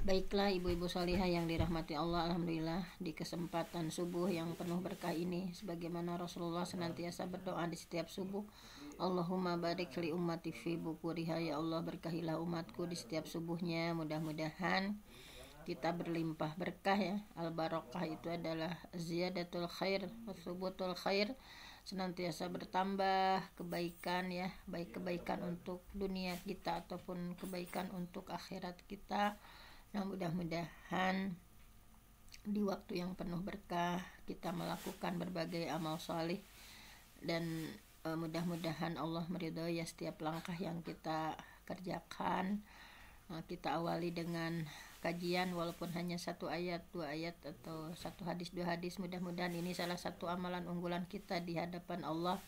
Baiklah ibu-ibu salihah yang dirahmati Allah, alhamdulillah di kesempatan subuh yang penuh berkah ini, sebagaimana Rasulullah senantiasa berdoa di setiap subuh, Allahumma barik li ummati fi bukuriha, ya Allah berkahilah umatku di setiap subuhnya. Mudah-mudahan kita berlimpah berkah ya. Al barokah itu adalah ziyadatul khair wa thubutul khair, senantiasa bertambah kebaikan ya, baik kebaikan untuk dunia kita ataupun kebaikan untuk akhirat kita. Nah, mudah-mudahan di waktu yang penuh berkah kita melakukan berbagai amal saleh, dan mudah-mudahan Allah meridhoi ya setiap langkah yang kita kerjakan. Kita awali dengan kajian walaupun hanya satu ayat, dua ayat, atau satu hadis, dua hadis. Mudah-mudahan ini salah satu amalan unggulan kita di hadapan Allah,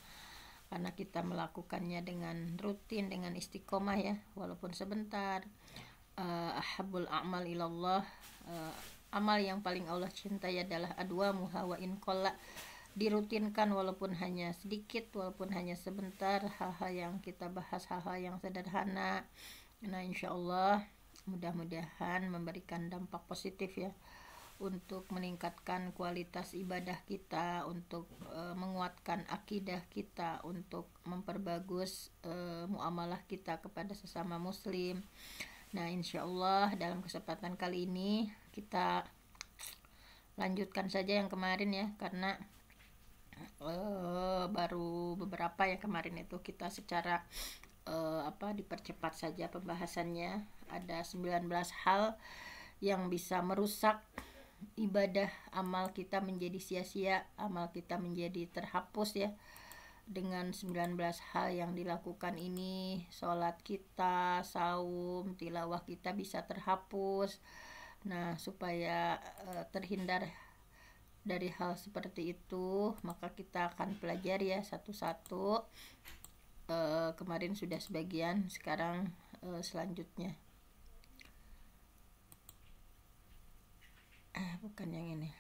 karena kita melakukannya dengan rutin, dengan istiqomah ya, walaupun sebentar. Ahabul a'mal ilallah, amal yang paling Allah cintai adalah adwa muha wa in qalla, dirutinkan walaupun hanya sedikit, walaupun hanya sebentar. Hal-hal yang kita bahas hal-hal yang sederhana. Nah, insyaallah mudah-mudahan memberikan dampak positif ya, untuk meningkatkan kualitas ibadah kita, untuk menguatkan akidah kita, untuk memperbagus muamalah kita kepada sesama muslim. Nah, insyaallah dalam kesempatan kali ini kita lanjutkan saja yang kemarin ya, karena baru beberapa ya kemarin itu kita secara dipercepat saja pembahasannya. Ada 19 hal yang bisa merusak ibadah amal kita menjadi sia-sia, amal kita menjadi terhapus ya. Dengan 19 hal yang dilakukan ini, sholat kita, saum, tilawah kita bisa terhapus. Nah, supaya terhindar dari hal seperti itu, maka kita akan pelajari ya satu-satu. Kemarin sudah sebagian, sekarang selanjutnya. Bukan yang ini.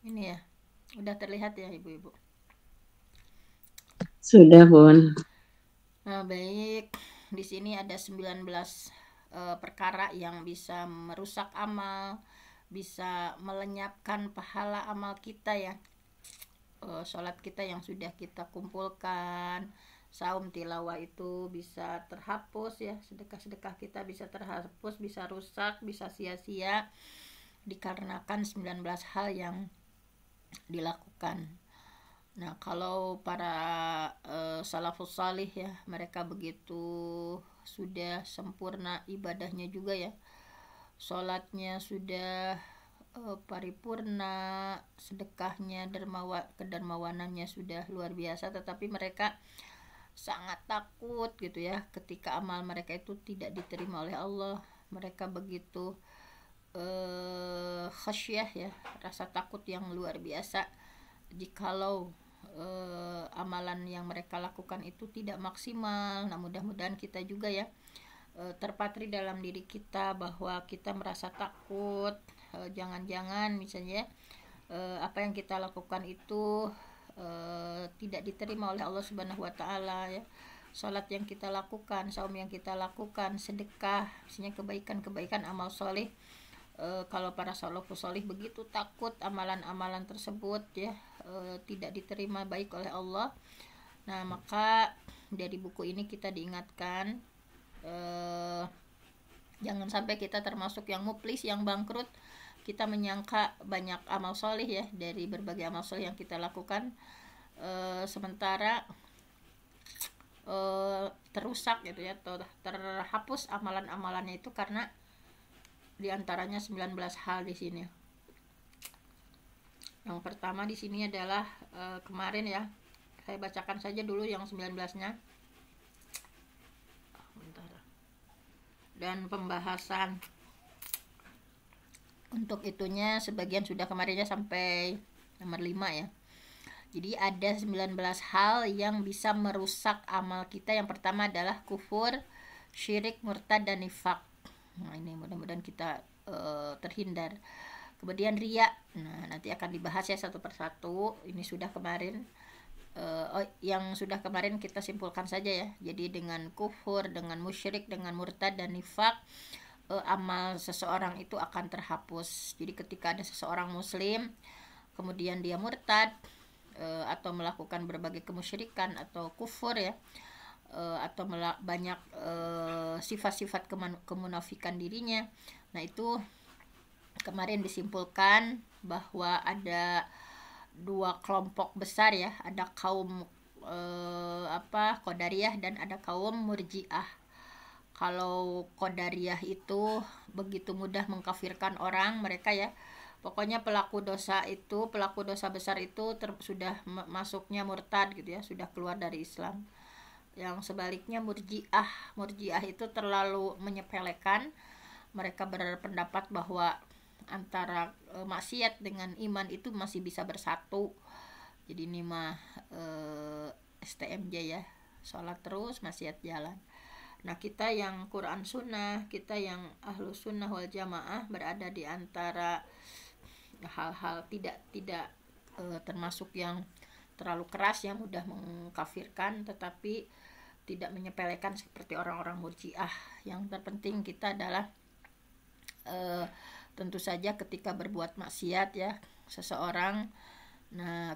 Ini ya. Udah terlihat ya ibu-ibu? Sudah, Bun. Nah, baik. Di sini ada 19 perkara yang bisa merusak amal, bisa melenyapkan pahala amal kita ya. Sholat kita yang sudah kita kumpulkan, saum, tilawah itu bisa terhapus ya, sedekah-sedekah kita bisa terhapus, bisa rusak, bisa sia-sia dikarenakan 19 hal yang dilakukan. Nah, kalau para salafus salih ya, mereka begitu sudah sempurna ibadahnya juga ya, sholatnya sudah paripurna, sedekahnya, kedermawanannya sudah luar biasa, tetapi mereka sangat takut gitu ya ketika amal mereka itu tidak diterima oleh Allah. Mereka begitu khasyah ya, rasa takut yang luar biasa jikalau amalan yang mereka lakukan itu tidak maksimal. Nah, mudah-mudahan kita juga ya terpatri dalam diri kita bahwa kita merasa takut, jangan-jangan misalnya apa yang kita lakukan itu tidak diterima oleh Allah Subhanahu wa taala ya. Salat yang kita lakukan, saum yang kita lakukan, sedekah, misalnya kebaikan-kebaikan amal soleh, kalau para salafus salih begitu takut amalan-amalan tersebut ya tidak diterima baik oleh Allah. Nah, maka dari buku ini kita diingatkan jangan sampai kita termasuk yang muflis, yang bangkrut. Kita menyangka banyak amal soleh ya, dari berbagai amal soleh yang kita lakukan, sementara terusak gitu ya, atau terhapus amalan-amalannya itu karena diantaranya 19 hal di sini. Yang pertama di sini adalah kemarin ya, saya bacakan saja dulu yang 19-nya. Dan pembahasan untuk itunya sebagian sudah kemarinnya sampai nomor 5 ya. Jadi ada 19 hal yang bisa merusak amal kita. Yang pertama adalah kufur, syirik, murtad, dan nifak. Nah, ini mudah-mudahan kita terhindar. Kemudian riya. Nah, nanti akan dibahas ya satu persatu. Ini sudah kemarin. Yang sudah kemarin kita simpulkan saja ya. Jadi dengan kufur, dengan musyrik, dengan murtad dan nifak, amal seseorang itu akan terhapus. Jadi ketika ada seseorang muslim kemudian dia murtad atau melakukan berbagai kemusyrikan atau kufur ya, atau banyak sifat-sifat kemunafikan dirinya. Nah, itu kemarin disimpulkan bahwa ada dua kelompok besar ya, ada kaum Qadariyah dan ada kaum Murji'ah. Kalau Qadariyah itu begitu mudah mengkafirkan orang mereka ya. Pokoknya pelaku dosa besar itu sudah masuknya murtad gitu ya, sudah keluar dari Islam. Yang sebaliknya Murji'ah itu terlalu menyepelekan. Mereka berpendapat bahwa antara maksiat dengan iman itu masih bisa bersatu. Jadi ini mah STMJ ya, sholat terus maksiat jalan. Nah, kita yang Quran Sunnah, kita yang Ahlus Sunnah wal Jamaah berada di antara hal-hal tidak termasuk yang terlalu keras yang mudah mengkafirkan, tetapi tidak menyepelekan seperti orang-orang Murji'ah. Yang terpenting kita adalah tentu saja ketika berbuat maksiat ya seseorang, nah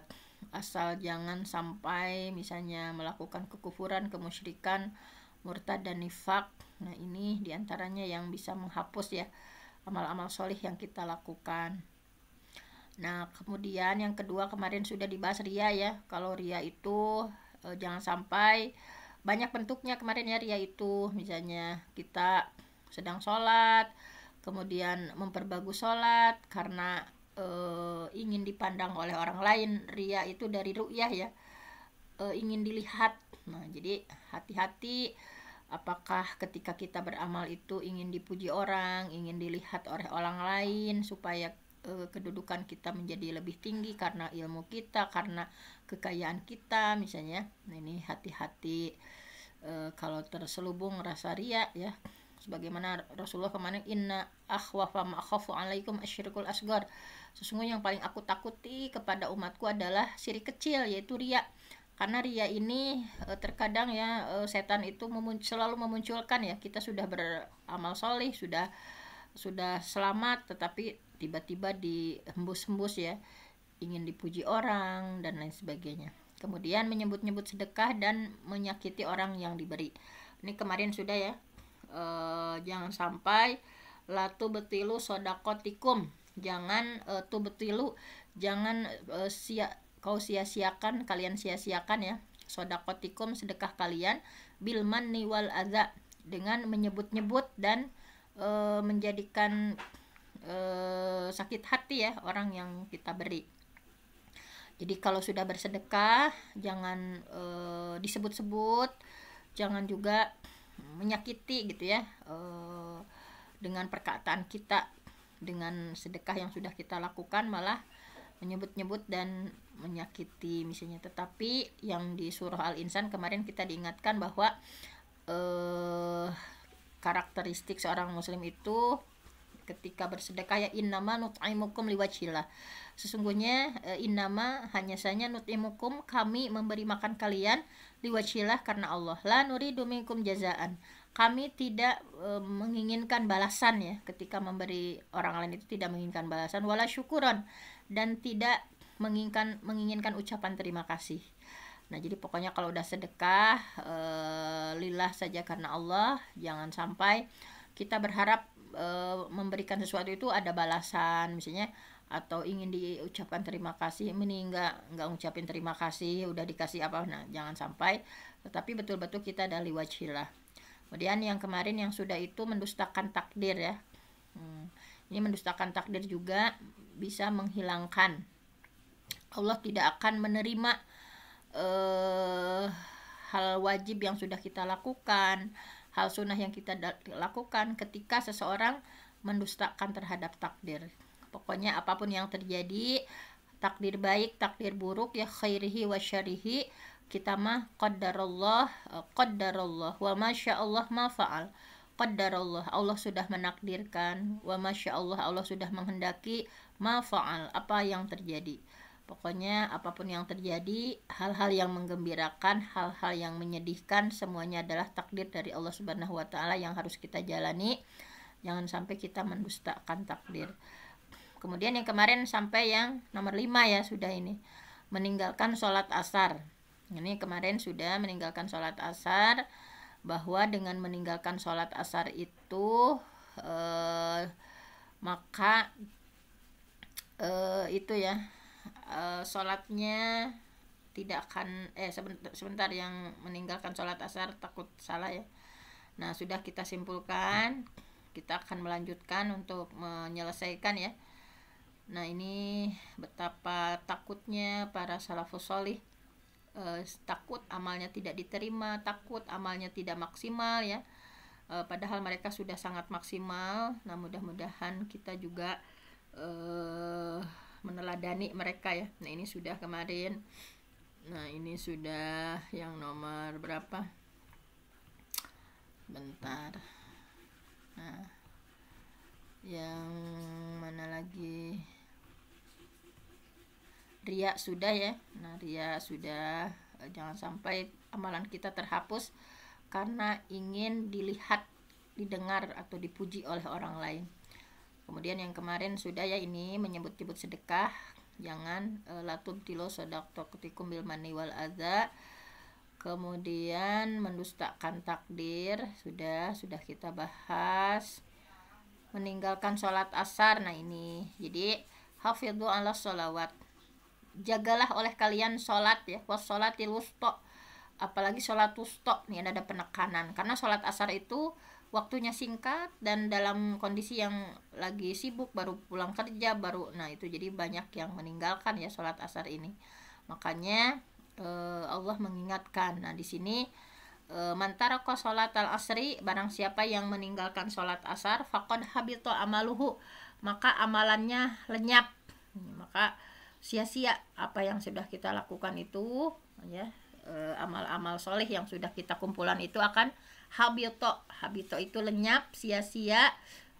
asal jangan sampai misalnya melakukan kekufuran, kemusyrikan, murtad dan nifak. Nah, ini diantaranya yang bisa menghapus ya amal-amal solih yang kita lakukan. Nah, kemudian yang kedua kemarin sudah dibahas ria ya. Kalau ria itu jangan sampai, banyak bentuknya kemarin ya ria itu. Misalnya kita sedang sholat, kemudian memperbagus sholat karena ingin dipandang oleh orang lain. Ria itu dari ru'yah ya, ingin dilihat. Nah, jadi hati-hati apakah ketika kita beramal itu ingin dipuji orang, ingin dilihat oleh orang lain supaya kedudukan kita menjadi lebih tinggi karena ilmu kita, karena kekayaan kita misalnya. Nah, ini hati-hati kalau terselubung rasa riya ya. Sebagaimana Rasulullah kemarin, inna akhwafa ma akhafu alaikum asyirkul asgar. Sesungguhnya yang paling aku takuti kepada umatku adalah syirik kecil, yaitu riya. Karena riya ini terkadang ya setan itu selalu memunculkan ya, kita sudah beramal soleh, sudah selamat, tetapi tiba-tiba dihembus-hembus ya, ingin dipuji orang dan lain sebagainya. Kemudian menyebut-nyebut sedekah dan menyakiti orang yang diberi. Ini kemarin sudah ya, jangan sampai latu betilu sodakotikum, jangan jangan kau sia-siakan, kalian sia-siakan ya sodakotikum, sedekah kalian, bilman niwal adza, dengan menyebut-nyebut dan menjadikan sakit hati ya orang yang kita beri. Jadi kalau sudah bersedekah jangan disebut-sebut, jangan juga menyakiti gitu ya dengan perkataan kita, dengan sedekah yang sudah kita lakukan malah menyebut-nyebut dan menyakiti misalnya. Tetapi yang di surah Al-Insan kemarin kita diingatkan bahwa karakteristik seorang muslim itu ketika bersedekah ya, innama nut'imukum liwajhillah. Sesungguhnya innama, hanya saja, nut'imukum, kami memberi makan kalian, liwajhillah, karena Allah. La nuridu minkum jazaan. Kami tidak menginginkan balasan ya, ketika memberi orang lain itu tidak menginginkan balasan, wala syukuran, dan tidak menginginkan ucapan terima kasih. Nah, jadi pokoknya kalau udah sedekah lillah saja, karena Allah. Jangan sampai kita berharap memberikan sesuatu itu ada balasan misalnya, atau ingin diucapkan terima kasih, mending nggak ngucapin terima kasih, udah dikasih apa. Nah, jangan sampai, tetapi betul-betul kita dari wajhillah. Kemudian yang kemarin yang sudah itu mendustakan takdir ya. Ini mendustakan takdir juga bisa menghilangkan, Allah tidak akan menerima hal wajib yang sudah kita lakukan, hal sunnah yang kita lakukan ketika seseorang mendustakan terhadap takdir. Pokoknya apapun yang terjadi, takdir baik, takdir buruk ya, khairihi wa syarihi, kita mah qaddarallah wa masyaallah ma fa'al. Qaddarallah, Allah sudah menakdirkan, wa masyaallah, Allah sudah menghendaki, ma fa'al, apa yang terjadi. Pokoknya apapun yang terjadi, hal-hal yang menggembirakan, hal-hal yang menyedihkan, semuanya adalah takdir dari Allah Subhanahu wa taala yang harus kita jalani. Jangan sampai kita mendustakan takdir. Kemudian yang kemarin sampai yang nomor 5 ya, sudah ini. Meninggalkan sholat asar. Ini kemarin sudah meninggalkan sholat asar, bahwa dengan meninggalkan sholat asar itu maka itu ya, sholatnya tidak akan sebentar yang meninggalkan sholat asar, takut salah ya. Nah, sudah kita simpulkan, kita akan melanjutkan untuk menyelesaikan ya. Nah, ini betapa takutnya para salafus sholih, takut amalnya tidak diterima, takut amalnya tidak maksimal ya, padahal mereka sudah sangat maksimal. Nah, mudah-mudahan kita juga meneladani mereka ya. Nah, ini sudah kemarin. Nah, ini sudah yang nomor berapa? Bentar. Nah, yang mana lagi? Riya sudah ya. Nah, riya sudah. Jangan sampai amalan kita terhapus karena ingin dilihat, didengar atau dipuji oleh orang lain. Kemudian yang kemarin sudah ya, ini menyebut-nyebut sedekah. Jangan la tubtilu shadaqatukum bil manni wal adza. Kemudian mendustakan takdir sudah kita bahas. Meninggalkan sholat asar. Nah, ini jadi hafidhu ala sholawat, jagalah oleh kalian sholat ya, was sholatil wusta, apalagi sholat wusta. Nih ada penekanan, karena sholat asar itu waktunya singkat dan dalam kondisi yang lagi sibuk, baru pulang kerja baru. Nah, itu jadi banyak yang meninggalkan ya sholat asar ini. Makanya Allah mengingatkan. Nah, di sini man taraka sholatal asri, barang siapa yang meninggalkan sholat asar, faqad habita amaluhu, maka amalannya lenyap, maka sia-sia apa yang sudah kita lakukan itu ya. Amal-amal soleh yang sudah kita kumpulan itu akan habito itu lenyap, sia-sia,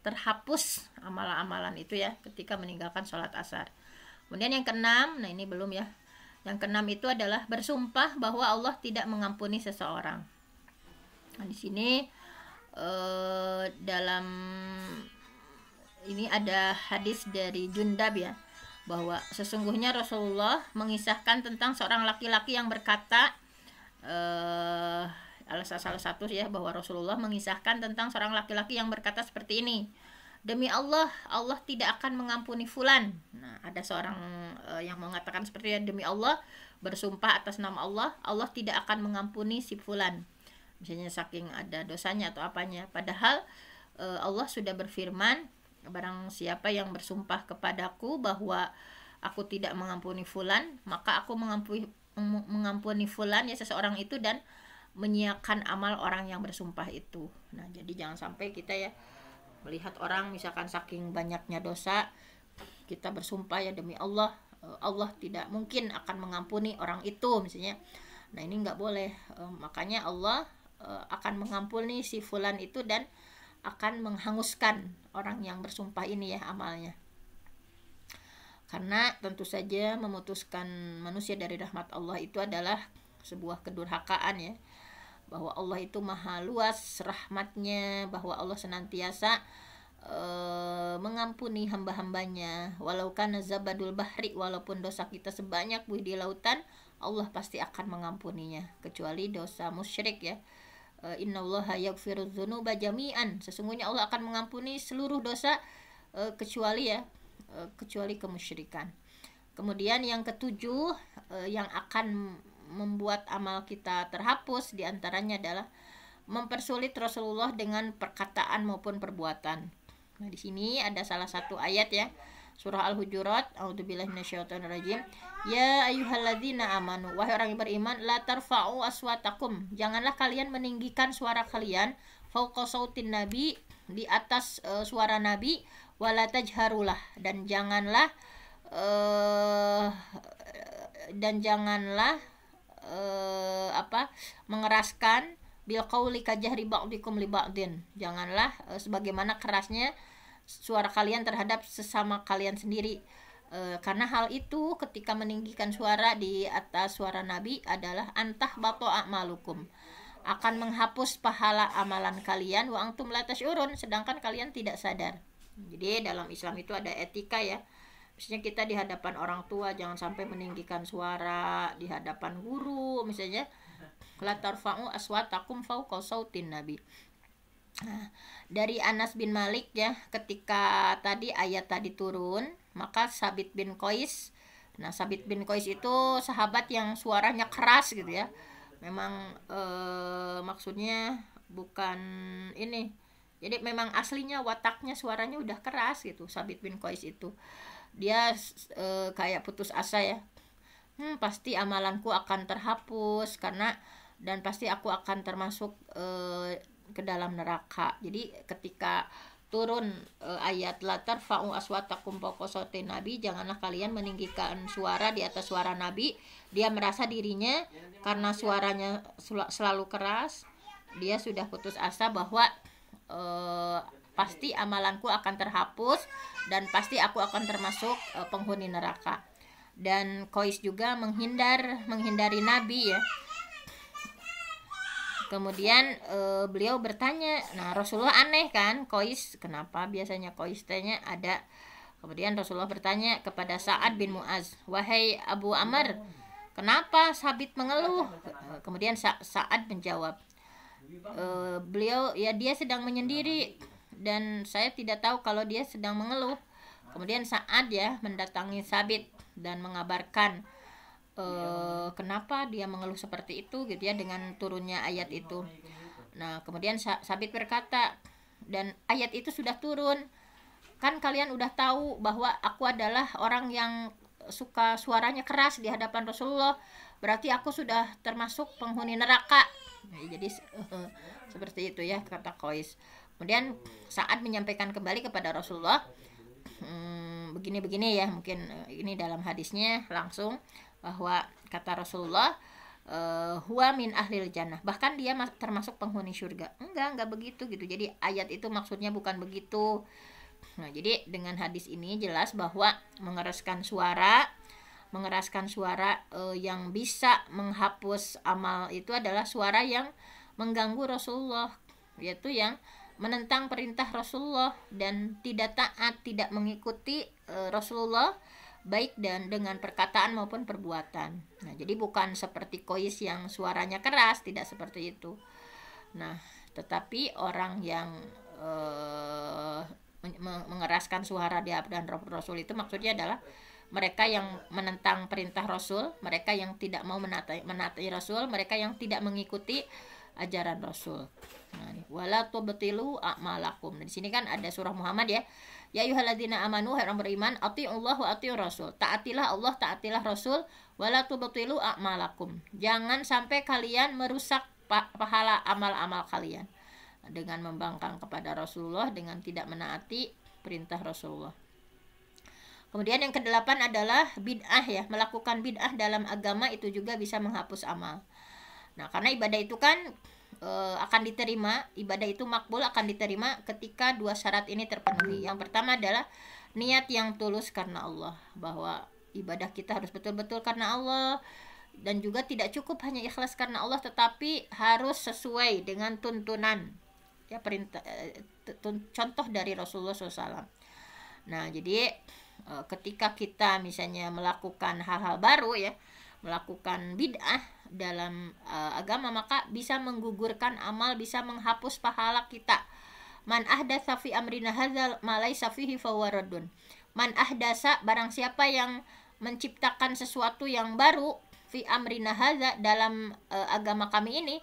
terhapus amalan-amalan itu ya ketika meninggalkan sholat asar. Kemudian yang keenam, nah ini belum ya, yang keenam itu adalah bersumpah bahwa Allah tidak mengampuni seseorang. Nah, di sini dalam ini ada hadis dari Jundab ya, bahwa sesungguhnya Rasulullah mengisahkan tentang seorang laki-laki yang berkata, salah satu ya, bahwa Rasulullah mengisahkan tentang seorang laki-laki yang berkata seperti ini, demi Allah, Allah tidak akan mengampuni fulan. Nah, ada seorang yang mengatakan seperti itu, demi Allah, bersumpah atas nama Allah, Allah tidak akan mengampuni si fulan, misalnya saking ada dosanya atau apanya. Padahal Allah sudah berfirman, barang siapa yang bersumpah kepadaku bahwa aku tidak mengampuni fulan, maka aku mengampuni fulan ya, seseorang itu, dan menyiapkan amal orang yang bersumpah itu. Nah, jadi jangan sampai kita ya melihat orang misalkan saking banyaknya dosa, kita bersumpah ya demi Allah, Allah tidak mungkin akan mengampuni orang itu misalnya. Nah, ini nggak boleh. Makanya Allah akan mengampuni si fulan itu dan akan menghanguskan orang yang bersumpah ini ya amalnya. Karena tentu saja memutuskan manusia dari rahmat Allah itu adalah sebuah kedurhakaan ya, bahwa Allah itu maha luas rahmatnya, bahwa Allah senantiasa mengampuni hamba-hambanya. Walau kana zabadul bahri, walaupun dosa kita sebanyak buih di lautan, Allah pasti akan mengampuninya, kecuali dosa musyrik ya. Innallaha yaghfirudz dzunuba jami'an, sesungguhnya Allah akan mengampuni seluruh dosa kecuali kemusyrikan. Kemudian yang ketujuh, yang akan membuat amal kita terhapus diantaranya adalah mempersulit Rasulullah dengan perkataan maupun perbuatan. Nah, di sini ada salah satu ayat ya, surah Al-Hujurat, a'udzubillahi minasyaitonirrajim. Ya ayyuhalladzina amanu, wahai orang yang beriman, la tarfa'u aswatakum, janganlah kalian meninggikan suara kalian, fauqa sautin nabi, di atas suara nabi, wala tajharulah, dan janganlah mengeraskan bil qauli kajahri ba'dikum li ba'din, janganlah sebagaimana kerasnya suara kalian terhadap sesama kalian sendiri. Karena hal itu ketika meninggikan suara di atas suara Nabi adalah antah bato a'malukum, akan menghapus pahala amalan kalian wa antum la tash'urun, sedangkan kalian tidak sadar. Jadi dalam Islam itu ada etika ya. Misalnya kita di hadapan orang tua jangan sampai meninggikan suara, di hadapan guru misalnya la tarfa'u aswatakum fawqa sautin nabi. Nah, dari Anas bin Malik ya, ketika tadi ayat tadi turun, maka Sabit bin Qais. Nah, Sabit bin Qais itu sahabat yang suaranya keras gitu ya. Memang maksudnya bukan ini. Jadi memang aslinya wataknya suaranya udah keras gitu. Sabit bin Qais itu. Dia kayak putus asa ya. Pasti amalanku akan terhapus dan pasti aku akan termasuk ke dalam neraka. Jadi ketika turun ayat la tarfa'u aswatakum fawqa sautin nabi, janganlah kalian meninggikan suara di atas suara nabi. Dia merasa dirinya karena suaranya selalu keras, dia sudah putus asa bahwa pasti amalanku akan terhapus dan pasti aku akan termasuk penghuni neraka. Dan Qais juga menghindari nabi ya. Kemudian beliau bertanya, nah Rasulullah aneh kan, Qais kenapa biasanya Qais tanya ada. Kemudian Rasulullah bertanya kepada Sa'ad bin Mu'az, wahai Abu Amr, kenapa Sabit mengeluh? Kemudian Sa'ad menjawab, beliau ya dia sedang menyendiri dan saya tidak tahu kalau dia sedang mengeluh. Kemudian Sa'ad ya mendatangi Sabit dan mengabarkan kenapa dia mengeluh seperti itu gitu ya dengan turunnya ayat itu. Nah kemudian Sabit berkata, dan ayat itu sudah turun, kan kalian udah tahu bahwa aku adalah orang yang suka suaranya keras di hadapan Rasulullah, berarti aku sudah termasuk penghuni neraka. Nah, jadi seperti itu ya kata Qais. Kemudian Sa'ad menyampaikan kembali kepada Rasulullah, begini-begini ya, mungkin ini dalam hadisnya langsung, bahwa kata Rasulullah huwa min ahlil jannah, bahkan dia termasuk penghuni surga. Enggak begitu gitu. Jadi ayat itu maksudnya bukan begitu. Nah, jadi dengan hadis ini jelas bahwa mengeraskan suara yang bisa menghapus amal itu adalah suara yang mengganggu Rasulullah, yaitu yang menentang perintah Rasulullah dan tidak taat, tidak mengikuti Rasulullah baik dan dengan perkataan maupun perbuatan. Nah, jadi bukan seperti Qais yang suaranya keras, tidak seperti itu. Nah, tetapi orang yang mengeraskan suara di hadapan Rasul itu maksudnya adalah mereka yang menentang perintah Rasul, mereka yang tidak mau menaati Rasul, mereka yang tidak mengikuti ajaran Rasul. Nah, wala tubtilu a'malakum. Nah, di sini kan ada surah Muhammad ya. Ya ayyuhalladzina amanu, hai orang beriman, atiiullah wa atiiur rasul. Taatilah Allah, taatilah Rasul, wala tubtilu a'malakum. Jangan sampai kalian merusak pahala amal-amal kalian dengan membangkang kepada Rasulullah, dengan tidak menaati perintah Rasulullah. Kemudian yang kedelapan adalah bid'ah ya. Melakukan bid'ah dalam agama itu juga bisa menghapus amal. Nah, karena ibadah itu kan akan diterima, ibadah itu makbul akan diterima ketika dua syarat ini terpenuhi. Yang pertama adalah niat yang tulus karena Allah, bahwa ibadah kita harus betul-betul karena Allah, dan juga tidak cukup hanya ikhlas karena Allah, tetapi harus sesuai dengan tuntunan ya, perintah contoh dari Rasulullah SAW. Nah, jadi ketika kita misalnya melakukan hal-hal baru ya, melakukan bid'ah dalam agama, maka bisa menggugurkan amal, bisa menghapus pahala kita. Man ahdatsa fi amrina hadzal ma laisa fihi fahuwa raddun. Man ahdasa, barang siapa yang menciptakan sesuatu yang baru, fi amrina hadza, dalam agama kami ini,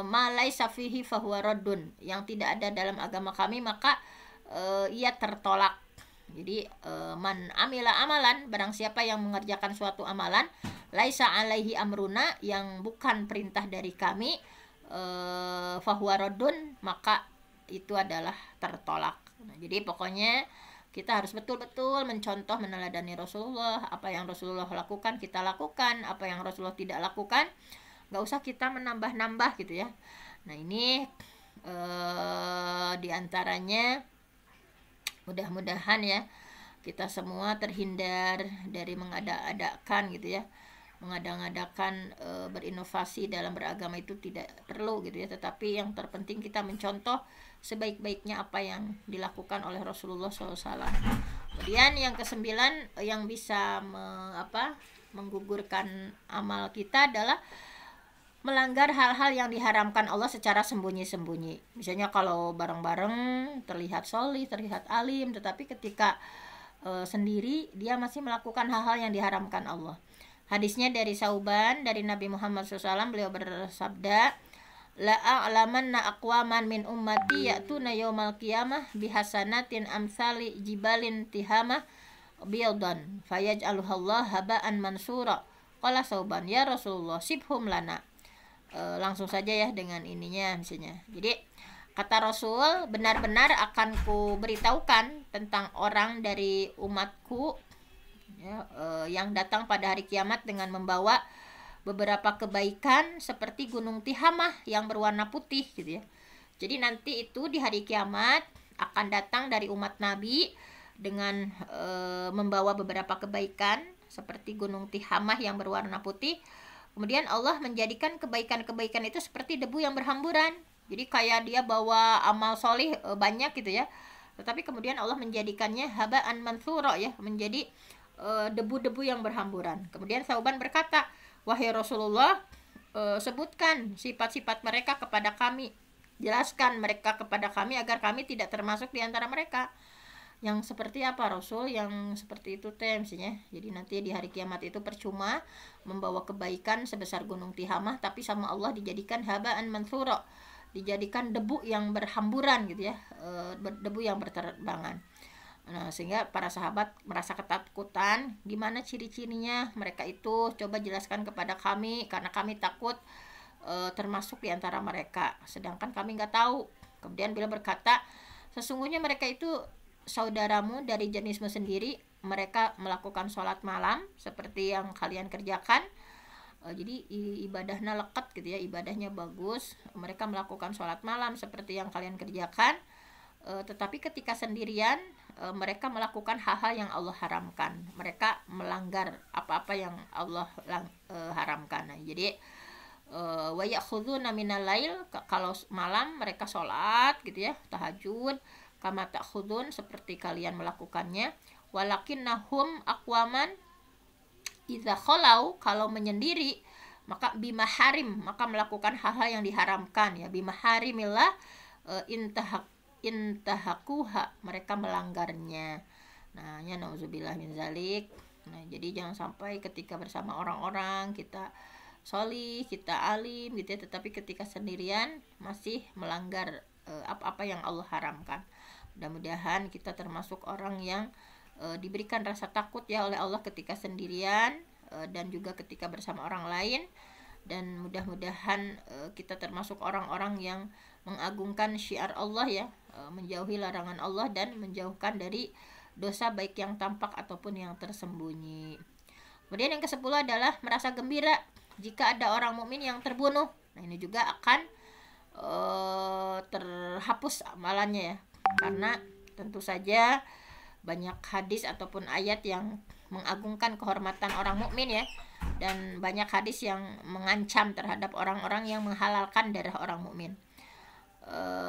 ma laisa fihi fahuwa raddun, yang tidak ada dalam agama kami, maka ia tertolak. Jadi man amila amalan, barang siapa yang mengerjakan suatu amalan, laisa alaihi amruna, yang bukan perintah dari kami, fahuwa raddun, maka itu adalah tertolak. Nah, jadi pokoknya kita harus betul-betul mencontoh, meneladani Rasulullah. Apa yang Rasulullah lakukan kita lakukan, apa yang Rasulullah tidak lakukan nggak usah kita menambah-nambah gitu ya. Nah, ini diantaranya mudah-mudahan ya kita semua terhindar dari mengada-adakan gitu ya, mengada-ngadakan berinovasi dalam beragama itu tidak perlu gitu ya, tetapi yang terpenting kita mencontoh sebaik-baiknya apa yang dilakukan oleh Rasulullah SAW. Kemudian yang kesembilan yang bisa menggugurkan amal kita adalah melanggar hal-hal yang diharamkan Allah secara sembunyi-sembunyi. Misalnya kalau bareng-bareng terlihat solih, terlihat alim, tetapi ketika sendiri dia masih melakukan hal-hal yang diharamkan Allah. Hadisnya dari Sauban dari Nabi Muhammad SAW, beliau bersabda, la a'lamanna aqwaman min ummati ya'tuna yaumal qiyamah bihasanatin amsali jibalin tihamah biyadhan fayaj'aluhallah haba'an mansura. Qala Sauban, ya Rasulullah sibhum lana. Langsung saja ya dengan ininya misalnya. Jadi kata Rasul, benar-benar akan ku beritahukan tentang orang dari umatku ya, yang datang pada hari kiamat dengan membawa beberapa kebaikan seperti gunung Tihamah yang berwarna putih gitu ya. Jadi nanti itu di hari kiamat akan datang dari umat Nabi dengan membawa beberapa kebaikan seperti gunung Tihamah yang berwarna putih. Kemudian Allah menjadikan kebaikan-kebaikan itu seperti debu yang berhamburan. Jadi kayak dia bawa amal solih banyak gitu ya, tetapi kemudian Allah menjadikannya haba'an mansura ya, menjadi debu-debu yang berhamburan. Kemudian Sauban berkata, wahai Rasulullah, sebutkan sifat-sifat mereka kepada kami, jelaskan mereka kepada kami agar kami tidak termasuk di antara mereka. Yang seperti apa Rasul? Yang seperti itu misalnya. Jadi nanti di hari kiamat itu percuma membawa kebaikan sebesar gunung Tihamah, tapi sama Allah dijadikan haba'an mansura, dijadikan debu yang berhamburan gitu ya, debu yang berterbangan. Nah, sehingga para sahabat merasa ketakutan. Gimana ciri-cirinya mereka itu? Coba jelaskan kepada kami, karena kami takut termasuk di antara mereka, sedangkan kami nggak tahu. Kemudian beliau berkata, sesungguhnya mereka itu saudaramu dari jenismu sendiri. Mereka melakukan sholat malam seperti yang kalian kerjakan. Jadi ibadahnya lekat gitu ya, ibadahnya bagus. Mereka melakukan sholat malam seperti yang kalian kerjakan. Tetapi ketika sendirian mereka melakukan hal-hal yang Allah haramkan. Mereka melanggar apa-apa yang Allah haramkan. Nah, jadi wa ya'khuduna minal lail, kalau malam mereka sholat gitu ya, tahajud, kama ta'khudun, seperti kalian melakukannya. Walakinnahum aqwaman idza khalau, kalau menyendiri maka bimaharim, maka melakukan hal-hal yang diharamkan ya, bimaharimillah, intahakuha, mereka melanggarnya. Nah, ya nauzubillah min zalik. Nah, jadi jangan sampai ketika bersama orang-orang kita solih, kita alim gitu ya, tetapi ketika sendirian masih melanggar apa-apa yang Allah haramkan. Mudah-mudahan kita termasuk orang yang diberikan rasa takut ya oleh Allah ketika sendirian dan juga ketika bersama orang lain. Dan mudah-mudahan kita termasuk orang-orang yang mengagungkan syiar Allah ya, menjauhi larangan Allah dan menjauhkan dari dosa baik yang tampak ataupun yang tersembunyi. Kemudian yang ke-10 adalah merasa gembira jika ada orang mukmin yang terbunuh. Nah, ini juga akan terhapus amalannya ya, karena tentu saja banyak hadis ataupun ayat yang mengagungkan kehormatan orang mukmin ya, dan banyak hadis yang mengancam terhadap orang-orang yang menghalalkan darah orang mukmin.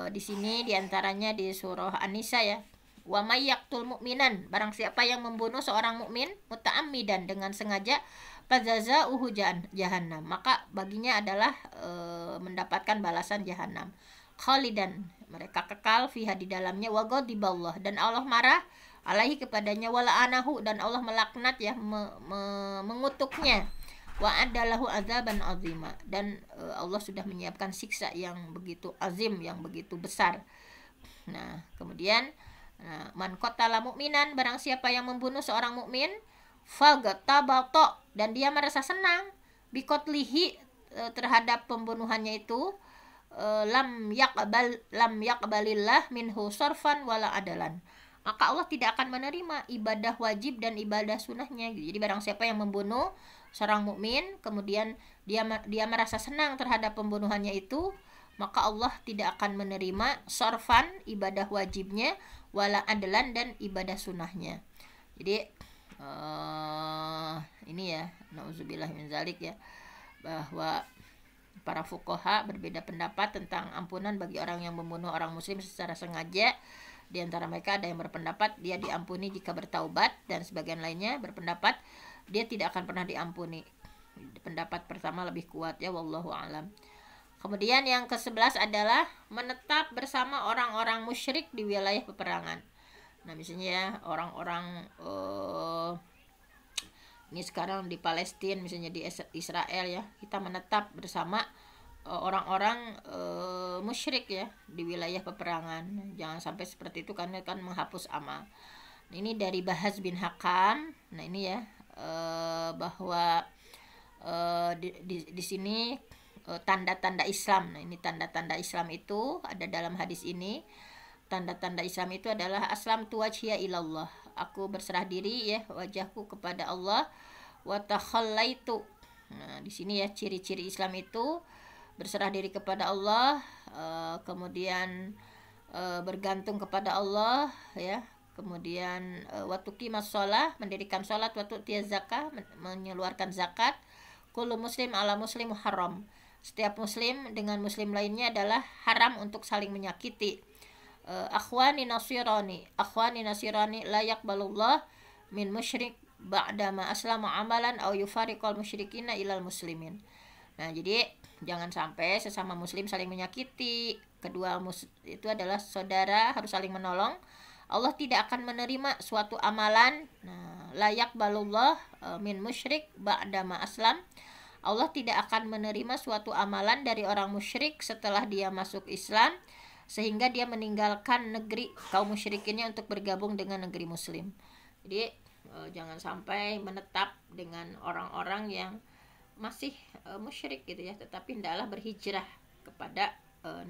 Di sini diantaranya di surah An-Nisa ya, wa may yaqtul mu'minan, barang siapa yang membunuh seorang mukmin muta'ammidan, dengan sengaja, fajazauhu jahannam, maka baginya adalah mendapatkan balasan jahanam, khalidan, mereka kekal fiha, di dalamnya, wa ghadiballah, dan Allah marah, alaihi, kepadanya, wala anahu, dan Allah melaknat ya, mengutuknya, wa adalahu azaban azima, dan Allah sudah menyiapkan siksa yang begitu azim, yang begitu besar. Nah, kemudian man qatala mu'minan, barang siapa yang membunuh seorang mukmin, fagatabato, dan dia merasa senang, bikotlihi, terhadap pembunuhannya itu, lam yaqbalillah minhu sarfan wala adalan, maka Allah tidak akan menerima ibadah wajib dan ibadah sunnahnya. Jadi barang siapa yang membunuh seorang mukmin kemudian dia merasa senang terhadap pembunuhannya itu, maka Allah tidak akan menerima sarfan, ibadah wajibnya, wala adalan, dan ibadah sunnahnya. Jadi ini ya, nauzubillah min zalik ya, bahwa para fuqaha berbeda pendapat tentang ampunan bagi orang yang membunuh orang muslim secara sengaja. Di antara mereka ada yang berpendapat dia diampuni jika bertaubat, dan sebagian lainnya berpendapat dia tidak akan pernah diampuni. Pendapat pertama lebih kuat ya, wallahu alam. Kemudian yang ke-11 adalah menetap bersama orang-orang musyrik di wilayah peperangan. Nah, misalnya ya, orang-orang ini sekarang di Palestina, misalnya di Israel ya, kita menetap bersama orang-orang musyrik ya di wilayah peperangan. Jangan sampai seperti itu karena kan menghapus amal. Nah, ini dari Bahaz bin Hakam. Nah, ini ya, bahwa di sini tanda-tanda Islam. Nah, ini tanda-tanda Islam itu ada dalam hadis ini. Tanda-tanda Islam itu adalah aslam tu wajhiya ilallah. Aku berserah diri ya, wajahku kepada Allah. Wa takhallaitu. Nah, di sini ya ciri-ciri Islam itu berserah diri kepada Allah, kemudian bergantung kepada Allah ya. Kemudian waktu qimas shalah, mendirikan salat, waktu tiaz zakah, mengeluarkan zakat. Kullu muslim ala muslim haram. Setiap muslim dengan muslim lainnya adalah haram untuk saling menyakiti. Akhwani nasirani la yaqbalullah min musyrik ba'da ma aslama amalan aw yufariqal musyrikina ilal muslimin. Nah, jadi jangan sampai sesama muslim saling menyakiti. Kedua itu adalah saudara, harus saling menolong. Allah tidak akan menerima suatu amalan. Nah, la yaqbalullah min musyrik ba'da ma aslam. Allah tidak akan menerima suatu amalan dari orang musyrik setelah dia masuk Islam, sehingga dia meninggalkan negeri kaum musyrikinnya untuk bergabung dengan negeri muslim. Jadi jangan sampai menetap dengan orang-orang yang masih musyrik gitu ya, tetapi hendaklah berhijrah kepada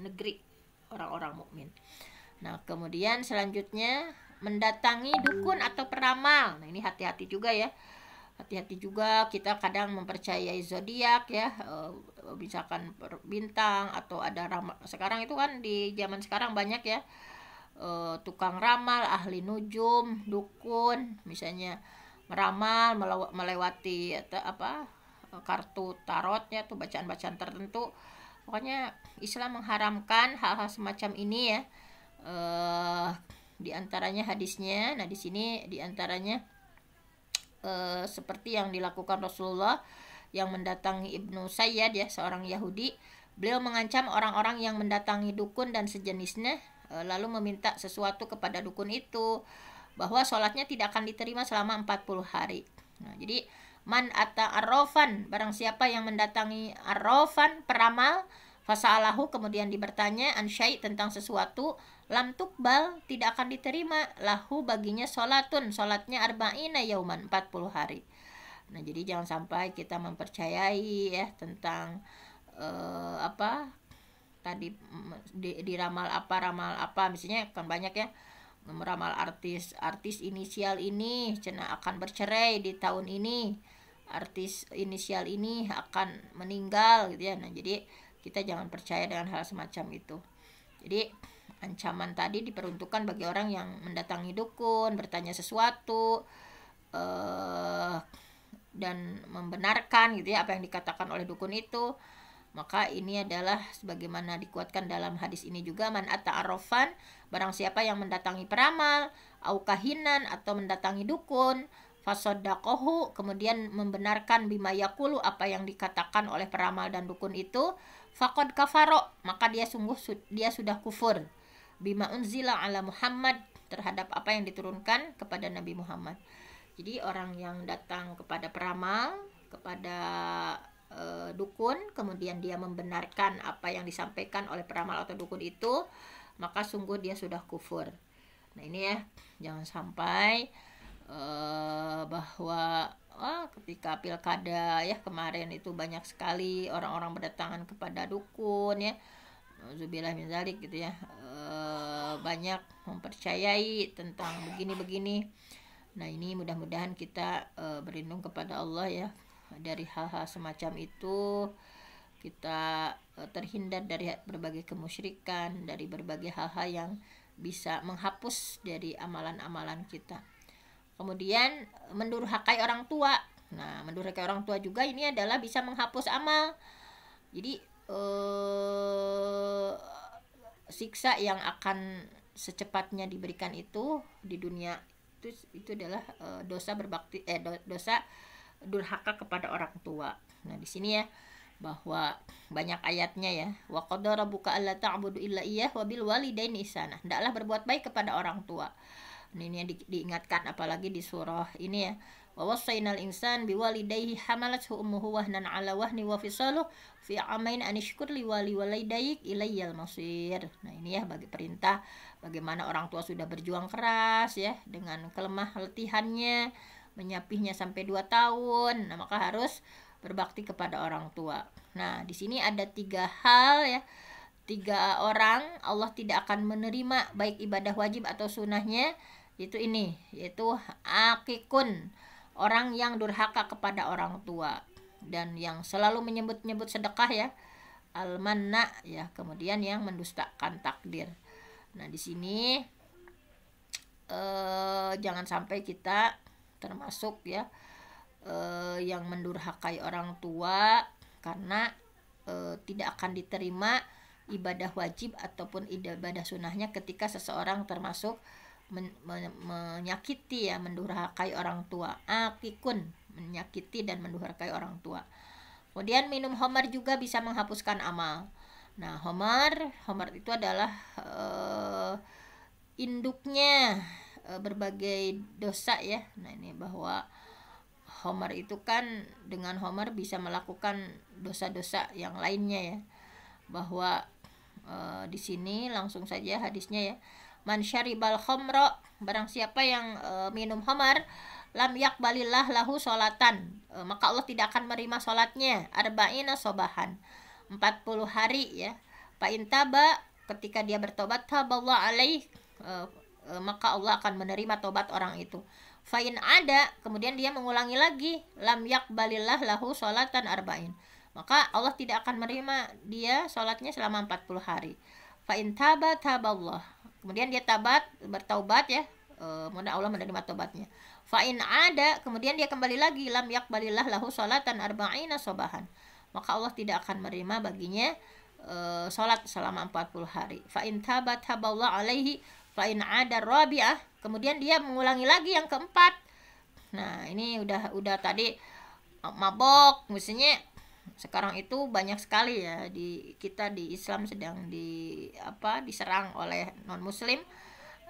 negeri orang-orang mukmin. Nah, kemudian selanjutnya mendatangi dukun atau peramal. Nah, ini hati-hati juga ya. Hati-hati juga, kita kadang mempercayai zodiak ya, misalkan bintang atau ada ramal. Sekarang itu kan di zaman sekarang banyak ya, tukang ramal, ahli nujum, dukun, misalnya meramal melewati atau apa, kartu tarotnya tuh, bacaan-bacaan tertentu. Pokoknya Islam mengharamkan hal-hal semacam ini ya. Di antaranya hadisnya. Nah, di sini di antaranya seperti yang dilakukan Rasulullah yang mendatangi Ibnu Sayyad ya, seorang Yahudi. Beliau mengancam orang-orang yang mendatangi dukun dan sejenisnya, lalu meminta sesuatu kepada dukun itu, bahwa sholatnya tidak akan diterima selama 40 hari. Nah, jadi man ata arrofan, barang siapa yang mendatangi arrofan, peramal, fasa'alahu, kemudian dibertanya an syai' tentang sesuatu, lam tukbal, tidak akan diterima, lahu baginya sholatun, sholatnya arba'ina yauman, 40 hari. Nah, jadi jangan sampai kita mempercayai ya tentang apa tadi, diramal apa, misalnya kan banyak ya, meramal artis inisial ini cina akan bercerai di tahun ini, artis inisial ini akan meninggal gitu ya. Nah, jadi kita jangan percaya dengan hal semacam itu. Jadi ancaman tadi diperuntukkan bagi orang yang mendatangi dukun, bertanya sesuatu, dan membenarkan gitu ya apa yang dikatakan oleh dukun itu. Maka ini adalah sebagaimana dikuatkan dalam hadis ini juga, man ata arrofan, barang siapa yang mendatangi peramal, au kahinan, atau mendatangi dukun, fasodakohu, kemudian membenarkan bima yakulu, apa yang dikatakan oleh peramal dan dukun itu, faqad kafaro, maka dia sudah kufur, bima unzila ala Muhammad, terhadap apa yang diturunkan kepada Nabi Muhammad. Jadi orang yang datang kepada peramal, kepada dukun, kemudian dia membenarkan apa yang disampaikan oleh peramal atau dukun itu, maka sungguh dia sudah kufur. Nah, ini ya, jangan sampai bahwa ketika pilkada ya kemarin itu banyak sekali orang-orang berdatangan kepada dukun ya, zubillah min zalik gitu ya, banyak mempercayai tentang begini-begini. Nah, ini mudah-mudahan kita berlindung kepada Allah ya dari hal-hal semacam itu. Kita terhindar dari berbagai kemusyrikan, dari berbagai hal-hal yang bisa menghapus dari amalan-amalan kita. Kemudian mendurhakai orang tua. Nah, mendurhakai orang tua juga ini adalah bisa menghapus amal. Jadi siksa yang akan secepatnya diberikan itu di dunia itu adalah dosa berbakti dosa durhaka kepada orang tua. Nah, di sini ya bahwa banyak ayatnya ya. Wa qadara rabbuka alla ta'budu illa iyyah wa bil walidaini ihsana. Hendaklah berbuat baik kepada orang tua. Ini yang diingatkan apalagi di surah ini ya. Wa wassaynal insan biwalidayhi hamalathu ummuhu wahnan ala wahni wa fisaluhu fi amain anishkur li walidayk ilayyal masir. Nah, ini ya bagi perintah bagaimana orang tua sudah berjuang keras ya dengan kelemah letihannya, menyapihnya sampai 2 tahun. Nah, maka harus berbakti kepada orang tua. Nah, di sini ada 3 hal ya. 3 orang Allah tidak akan menerima baik ibadah wajib atau sunnahnya, yaitu akikun, orang yang durhaka kepada orang tua dan yang selalu menyebut-nyebut sedekah ya, al-manna ya, kemudian yang mendustakan takdir. Nah, di sini jangan sampai kita termasuk ya yang mendurhakai orang tua karena tidak akan diterima ibadah wajib ataupun ibadah sunnahnya ketika seseorang termasuk menyakiti ya, mendurhakai orang tua. Akikun, menyakiti dan mendurhakai orang tua. Kemudian minum khamar juga bisa menghapuskan amal. Nah, khamar itu adalah induknya berbagai dosa ya. Nah, ini bahwa khamar itu kan dengan khamar bisa melakukan dosa-dosa yang lainnya ya. Bahwa di sini langsung saja hadisnya ya. Man syaribal khamra, barang siapa yang minum khamar, lam yakbalillah lahu sholatan, maka Allah tidak akan menerima sholatnya, arba'ina sobahan, 40 hari ya. Fa intaba, ketika dia bertobat, taballah alaih, maka Allah akan menerima tobat orang itu. Fa in ada, kemudian dia mengulangi lagi, lam yakbalillah lahu sholatan arba'in, maka Allah tidak akan menerima dia sholatnya selama 40 hari. Fa in taba taballah, kemudian dia bertaubat ya, mudah Allah menerima tobatnya. Fa in ada, kemudian dia kembali lagi, lam yakbalillah lahu sholatan arba'ina sobahan, maka Allah tidak akan menerima baginya sholat selama 40 hari. Fa in taba taballah alaihi fa in ada rabi'ah, kemudian dia mengulangi lagi yang keempat. Nah, ini udah tadi mabok, misalnya sekarang itu banyak sekali ya kita di Islam sedang diserang oleh non muslim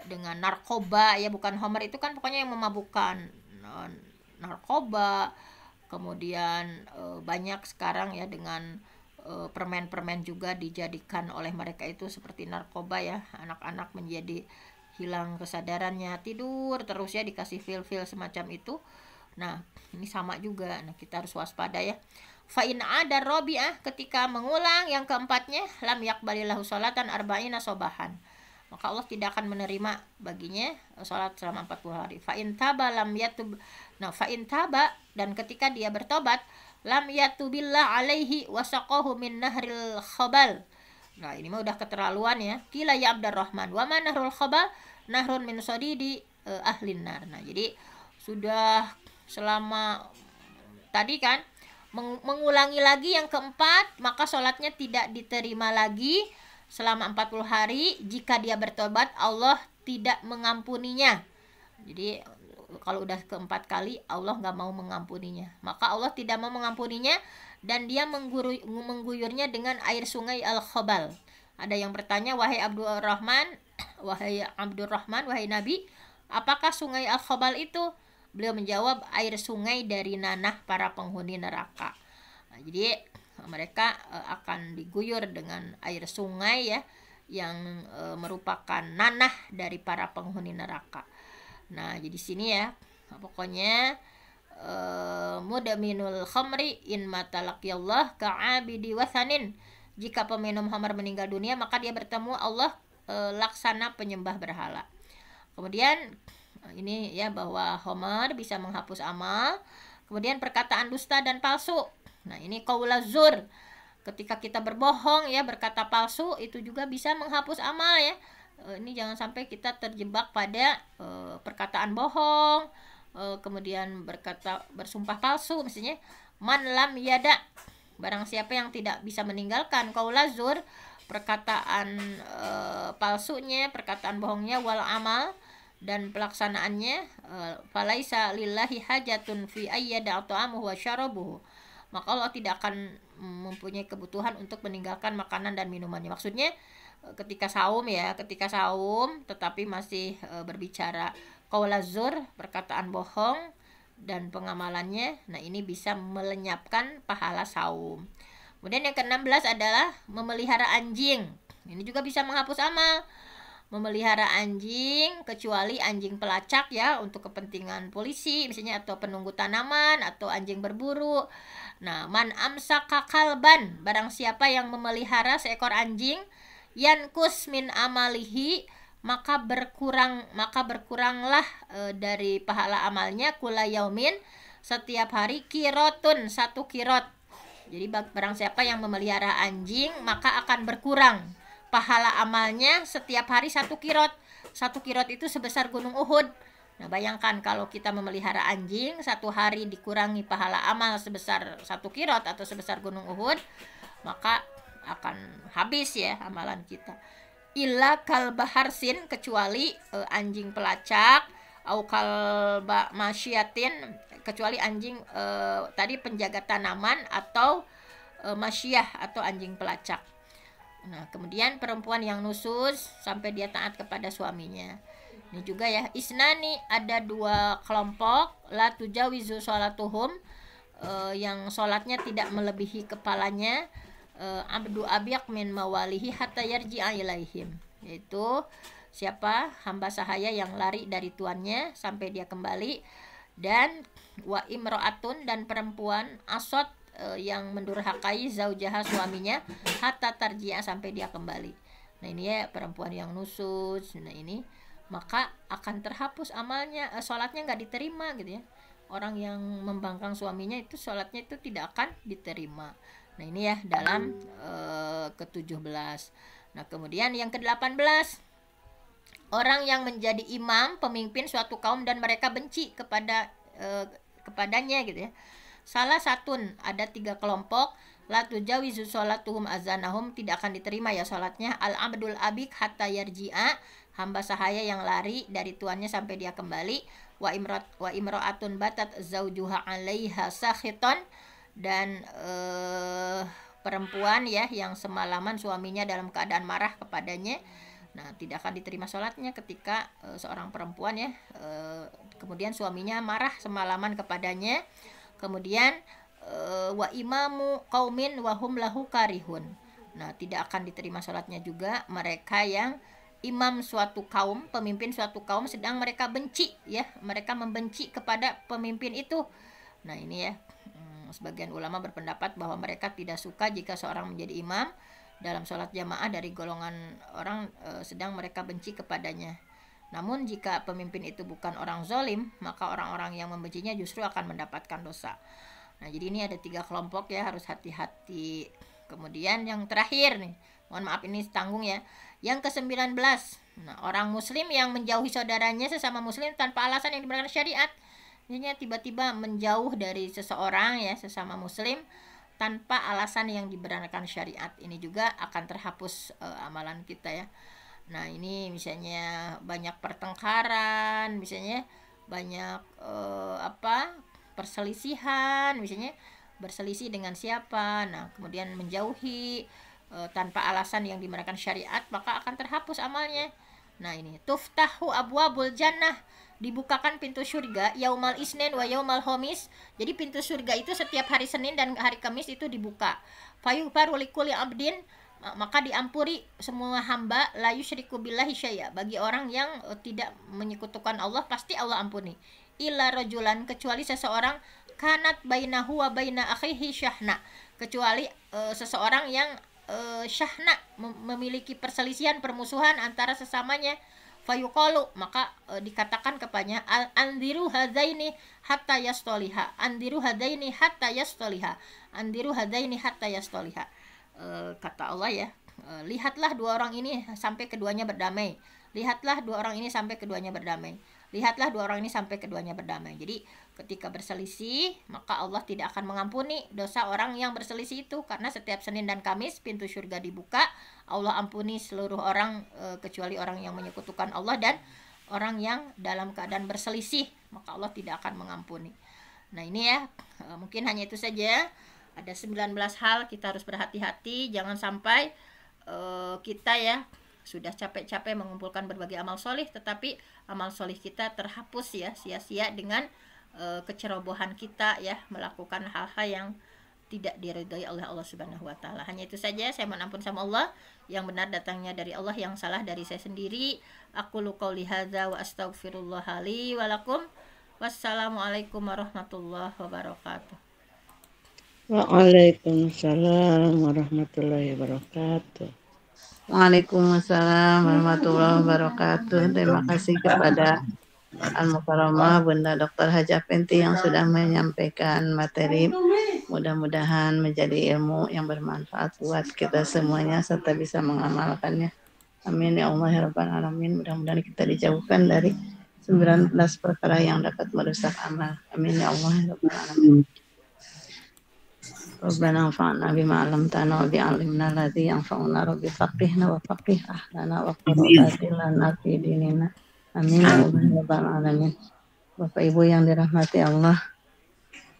dengan narkoba ya, bukan khamar, itu kan pokoknya yang memabukkan, narkoba. Kemudian banyak sekarang ya dengan permen-permen juga dijadikan oleh mereka itu seperti narkoba ya. Anak-anak menjadi hilang kesadarannya, tidur terus ya, dikasih fil-fil semacam itu. Nah, ini sama juga. Nah, kita harus waspada ya. Fa in ada rabi'ah, ketika mengulang yang keempatnya, lam yakbalillahu sholatan arba'ina sobahan, maka Allah tidak akan menerima baginya sholat selama 40 hari. Fa in taba lam yatub. Nah, fa in taba, dan ketika dia bertobat, lam yatubillah alaihi wasaqahu min nahril khabal. Nah, ini mah udah keterlaluan ya. Kila ya Abdurrahman, wa ma nahrul khabal? Nahrun min sadidi ahlin nar. Nah, jadi sudah selama tadi kan mengulangi lagi yang keempat, maka sholatnya tidak diterima lagi selama 40 hari. Jika dia bertobat, Allah tidak mengampuninya. Jadi kalau udah keempat kali Allah nggak mau mengampuninya, maka Allah tidak mau mengampuninya, dan dia mengguyurnya dengan air sungai Al-Khabal. Ada yang bertanya, wahai Abdurrahman, wahai Nabi, apakah sungai Al-Khabal itu? Beliau menjawab, air sungai dari nanah para penghuni neraka. Nah, jadi mereka akan diguyur dengan air sungai ya, yang merupakan nanah dari para penghuni neraka. Nah, jadi sini ya, pokoknya mudaminul khamri in matalaqiyallah ka'abidi wathanin. Jika peminum khamar meninggal dunia, maka dia bertemu Allah laksana penyembah berhala. Kemudian ini ya, bahwa khamar bisa menghapus amal. Kemudian perkataan dusta dan palsu. Nah, ini qaulazur, ketika kita berbohong ya, berkata palsu, itu juga bisa menghapus amal ya. Ini jangan sampai kita terjebak pada perkataan bohong, kemudian bersumpah palsu, misalnya man lam yada, barang siapa yang tidak bisa meninggalkan qaula zur, perkataan palsunya, perkataan bohongnya, wal amal, dan pelaksanaannya, falaisa lillahi hajatun fi ayyada ta'amuhu wa syarabuhu, maka Allah tidak akan mempunyai kebutuhan untuk meninggalkan makanan dan minumannya. Maksudnya ketika saum tetapi masih berbicara qaula zur, perkataan bohong, dan pengamalannya, nah ini bisa melenyapkan pahala saum. Kemudian yang ke-16 adalah memelihara anjing. Ini juga bisa menghapus amal. Memelihara anjing, kecuali anjing pelacak ya, untuk kepentingan polisi misalnya, atau penunggu tanaman, atau anjing berburu. Nah, man amsaka kalban, barang siapa yang memelihara seekor anjing, yankus min amalihi, maka berkuranglah dari pahala amalnya, kula yaumin, setiap hari, kirotun, 1 kirot. Jadi barang siapa yang memelihara anjing, maka akan berkurang pahala amalnya setiap hari 1 kirot. 1 kirot itu sebesar gunung Uhud. Nah, bayangkan kalau kita memelihara anjing, 1 hari dikurangi pahala amal sebesar 1 kirot atau sebesar gunung Uhud, maka akan habis ya amalan kita. Illa kalba harsin, kecuali anjing pelacak, au kalba masyiatin, kecuali anjing tadi penjaga tanaman, atau masyiyah atau anjing pelacak. Nah, kemudian perempuan yang nusus sampai dia taat kepada suaminya. Ini juga ya, isnani, ada 2 kelompok, la tujawizu sholatuhum, yang sholatnya tidak melebihi kepalanya, abdu abyak min mawalihi hatta yarji'a ilaihim, yaitu siapa hamba sahaya yang lari dari tuannya sampai dia kembali, dan wa imro'atun, dan perempuan asot, yang mendurhakai zaujaha, suaminya, hatta tarji'a, sampai dia kembali. Nah ini ya perempuan yang nusus. Nah ini maka akan terhapus amalnya, sholatnya nggak diterima gitu ya. Orang yang membangkang suaminya itu sholatnya itu tidak akan diterima. Nah ini ya dalam ke-17. Nah kemudian yang ke-18, orang yang menjadi imam, pemimpin suatu kaum, dan mereka benci kepadanya gitu ya. Salah satun, ada 3 kelompok, la tujawizu sholatuhum azanahum, tidak akan diterima ya sholatnya, al abdul abik hatta yarji'a, hamba sahaya yang lari dari tuannya sampai dia kembali, wa imro'atun batat zaujuha 'alaiha sakhiton, dan perempuan ya yang semalaman suaminya dalam keadaan marah kepadanya. Nah tidak akan diterima sholatnya ketika seorang perempuan ya kemudian suaminya marah semalaman kepadanya, kemudian wa imamu qaumin wa hum lahu karihun. Nah tidak akan diterima sholatnya juga mereka yang imam suatu kaum, pemimpin suatu kaum, sedang mereka benci ya, mereka membenci kepada pemimpin itu. Nah ini ya, sebagian ulama berpendapat bahwa mereka tidak suka jika seorang menjadi imam dalam sholat jamaah dari golongan orang sedang mereka benci kepadanya. Namun jika pemimpin itu bukan orang zalim, maka orang-orang yang membencinya justru akan mendapatkan dosa. Nah jadi ini ada 3 kelompok ya, harus hati-hati. Kemudian yang terakhir nih, mohon maaf ini tanggung ya, yang ke-19. Nah, orang muslim yang menjauhi saudaranya sesama muslim tanpa alasan yang dibenarkan syariat. Misalnya tiba-tiba menjauh dari seseorang ya, sesama muslim, tanpa alasan yang dibenarkan syariat, ini juga akan terhapus amalan kita ya. Nah ini misalnya banyak pertengkaran, misalnya banyak perselisihan, misalnya berselisih dengan siapa, nah kemudian menjauhi tanpa alasan yang dibenarkan syariat, maka akan terhapus amalnya. Nah ini tuftahu abwabul jannah, dibukakan pintu surga yaumal isnin wa yaumal khamis. Jadi pintu surga itu setiap hari Senin dan hari Kamis itu dibuka. Fayughfaru likulli abdin, maka diampuri semua hamba, la yusyriku billahi syai'a, bagi orang yang tidak menyekutukan Allah pasti Allah ampuni. Illa rajulan, kecuali seseorang, kanat bainahu wa baina akhihi syahna, kecuali seseorang yang syahna, memiliki perselisihan, permusuhan antara sesamanya. Fayuqalu, maka dikatakan kepadanya, andiru hadaini hatta yastoliha, andiru hadaini hatta yastoliha, andiru hadaini hatta yastoliha. Kata Allah ya, lihatlah 2 orang ini sampai keduanya berdamai. lihatlah dua orang ini sampai keduanya berdamai. Lihatlah dua orang ini sampai keduanya berdamai. Jadi ketika berselisih, maka Allah tidak akan mengampuni dosa orang yang berselisih itu, karena setiap Senin dan Kamis pintu surga dibuka, Allah ampuni seluruh orang kecuali orang yang menyekutukan Allah dan orang yang dalam keadaan berselisih, maka Allah tidak akan mengampuni. Nah ini ya, mungkin hanya itu saja. Ada 19 hal kita harus berhati-hati, jangan sampai kita ya sudah capek-capek mengumpulkan berbagai amal solih, tetapi amal solih kita terhapus ya, sia-sia dengan kecerobohan kita ya, melakukan hal-hal yang tidak diridhoi oleh Allah Subhanahu wa taala. Hanya itu saja, saya mohon ampun sama Allah. Yang benar datangnya dari Allah, yang salah dari saya sendiri. Aku qouli hadza wa astaghfirullah li wa lakum. Wassalamualaikum warahmatullahi wabarakatuh. Waalaikumsalam warahmatullahi wabarakatuh. Waalaikumsalam warahmatullahi wabarakatuh. Terima kasih kepada Al-Mukarramah Bunda Dr. Haja Fenty yang sudah menyampaikan materi. Mudah-mudahan menjadi ilmu yang bermanfaat buat kita semuanya serta bisa mengamalkannya. Amin ya Allah ya Rabbal Alamin. Mudah-mudahan kita dijauhkan dari 19 perkara yang dapat merusak amal. Amin ya Allah ya Rabbal Alamin. Rabbana anfa'na bima 'allamtana wa bi'allimna alladzi yanfa'una rabbi faqihna wa faqih ahlana wa qurrata lana fi dinina. Amin ya Rabbal Alamin. Bapak Ibu yang dirahmati Allah,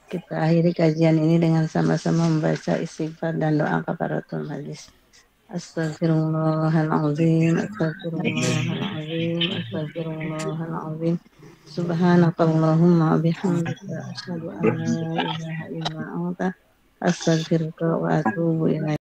kita akhiri kajian ini dengan sama-sama membaca istighfar dan doa kafaratul majlis. Astagfirullahaladzim, astagfirullahaladzim, astagfirullahaladzim. Subhanakallahumma bihamdika asyhadu an la ilaha illa anta astaghfiruka wa atubu ilaik.